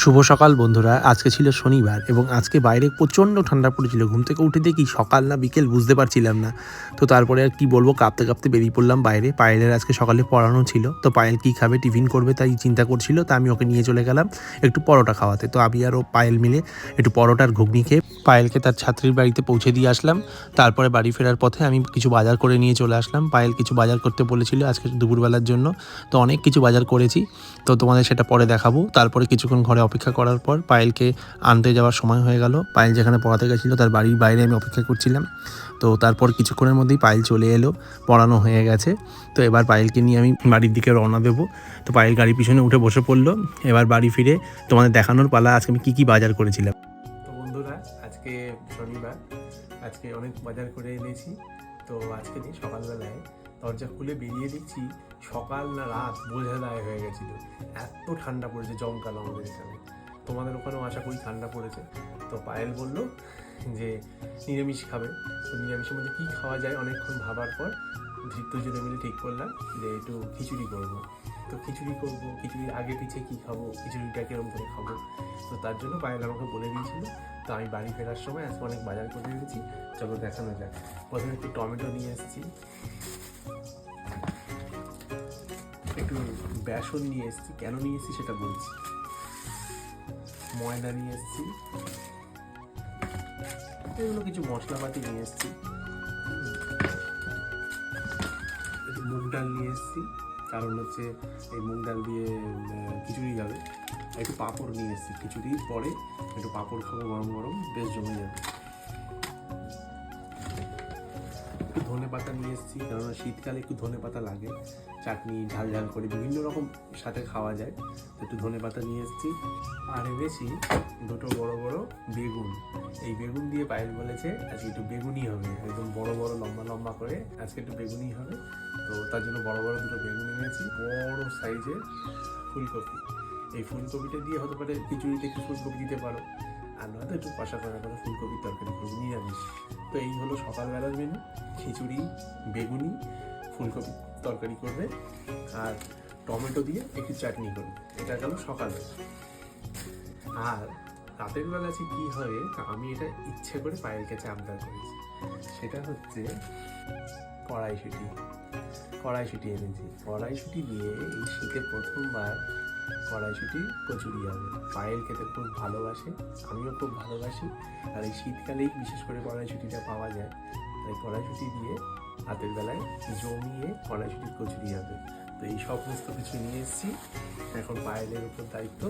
শুভ সকাল বন্ধুরা। আজকে ছিল শনিবার এবং আজকে বাইরে প্রচণ্ড ঠান্ডা পড়েছিল। ঘুম থেকে উঠে দেখি সকাল না বিকেল বুঝতে পারছিলাম না। তো তারপরে আর কি বলবো, কাঁপতে কাঁপতে বেরিয়ে পড়লাম বাইরে। পায়েলের আজকে সকালে পড়ানো ছিল, তো পায়েল কী খাবে, টিফিন করবে তাই চিন্তা করছিল। তা আমি ওকে নিয়ে চলে গেলাম একটু পরোটা খাওয়াতে। তো আমি আর ও পায়েল মিলে একটু পরোটার ঘুগনি খেয়ে পায়েলকে তার ছাত্রীর বাড়িতে পৌঁছে দিয়ে আসলাম। তারপরে বাড়ি ফেরার পথে আমি কিছু বাজার করে নিয়ে চলে আসলাম। পায়েল কিছু বাজার করতে বলেছিল আজকে দুপুরবেলার জন্য, তো অনেক কিছু বাজার করেছি। তো তোমাদের সেটা পরে দেখাবো। তারপরে কিছুক্ষণ ঘরে অপেক্ষা করার পর পায়েলকে আনতে যাওয়ার সময় হয়ে গেল। পায়েল যেখানে পড়াতে গেছিলো তার বাড়ির বাইরে আমি অপেক্ষা করছিলাম। তো তারপর কিছুক্ষণের মধ্যেই পায়েল চলে এলো, পড়ানো হয়ে গেছে। তো এবার পায়েলকে নিয়ে আমি বাড়ির দিকে রওনা দেবো। তো পায়েল গাড়ির পিছনে উঠে বসে পড়লো। এবার বাড়ি ফিরে তোমাদের দেখানোর পালা আজকে আমি কী বাজার করেছিলাম। তো বন্ধুরা, আজকে শনিবার, আজকে অনেক বাজার করে এনেছি। তো আজকে দিন সকালবেলায় দরজা খুলে বেরিয়ে দেখছি সকাল না রাত বোঝা দায় হয়ে গেছিলো। এত ঠান্ডা পড়েছে জমকাল আমাদের এখানে। তোমাদের ওখানেও আশা করি ঠান্ডা পড়েছে। তো পায়েল বলল যে নিরামিষ খাবে। তো নিরামিষের মধ্যে কী খাওয়া যায় অনেকক্ষণ ভাবার পর দুজনে মিলে ঠিক করলাম যে একটু খিচুড়ি করবো। তো খিচুড়ি করবো, খিচুড়ির আগে পিছিয়ে কী খাবো, খিচুড়িটা কীরকম করে খাবো, তো তার জন্য পায়েল আমাকে বলে দিয়েছিল। তো আমি বাড়ি ফেরার সময় আজকে অনেক বাজার করে এনেছি, চলো দেখানো যাক। প্রথমে একটু টমেটো নিয়ে এসেছি, একটু বেসন নিয়ে এসেছি। কেন নিয়ে এসেছি সেটা বলছি। ময়দা নিয়ে এসেছি, এগুলো কিছু মশলাপাতি নিয়ে এসেছি। একটু মুগ ডাল নিয়ে এসেছি, কারণ হচ্ছে এই মুগ ডাল দিয়ে খিচুড়ি যাবে। একটু পাঁপড় নিয়ে এসেছি, খিচুড়ির পরে একটু পাঁপড় খাবো গরম গরম, বেশ জমে যাবে। একটু ধনে পাতা নিয়ে এসেছি, কারণ শীতকালে একটু ধনে পাতা লাগে, চাটনি ঝাল ঝাল করে বিভিন্ন রকম সাথে খাওয়া যায়। তো একটু ধনে পাতা নিয়ে এসেছি। আর এনেছি দুটো বড় বড় বেগুন। এই বেগুন দিয়ে পায়েল বলেছে আজকে একটু বেগুনি হবে, একদম বড় বড় লম্বা লম্বা করে আজকে একটু বেগুনি হবে। তো তার জন্য বড় বড় দুটো বেগুন এনেছি। বড় সাইজের ফুলকপি, এই ফুলকপিটা দিয়ে হতে পারে খিচুড়িতে একটু ফুলকপি দিতে পারো, আর নয়তো একটু কষা করা করে ফুলকপির তরকারি করবো নিরামিষ। তো এই হলো সকালবেলার মেনু। খিচুড়ি, বেগুনি, ফুলকপি তরকারি করবে, আর টমেটো দিয়ে একটু চাটনি করবে। এটা গেল সকালে। আর রাতের বেলা যে কী হবে, আমি এটা ইচ্ছে করে পায়ের কাছে আবদার করেছি। সেটা হচ্ছে কড়াইশুঁটি। কড়াইশুঁটি এনেছি। কড়াইশুঁটি দিয়ে এই শীতে প্রথমবার কড়াইশুঁটি কচুরি হবে। পায়েল খেতে খুব ভালোবাসে, আমিও খুব ভালোবাসি। আর এই শীতকালেই বিশেষ করে কড়াইশুঁটিটা পাওয়া যায়। তাই কড়াইশুঁটি দিয়ে রাতের বেলায় জমিয়ে কড়াইশুঁটির কচুরি হবে। তো এই সমস্ত কিছু নিয়ে এসেছি। এখন পায়েলের উপর দায়িত্ব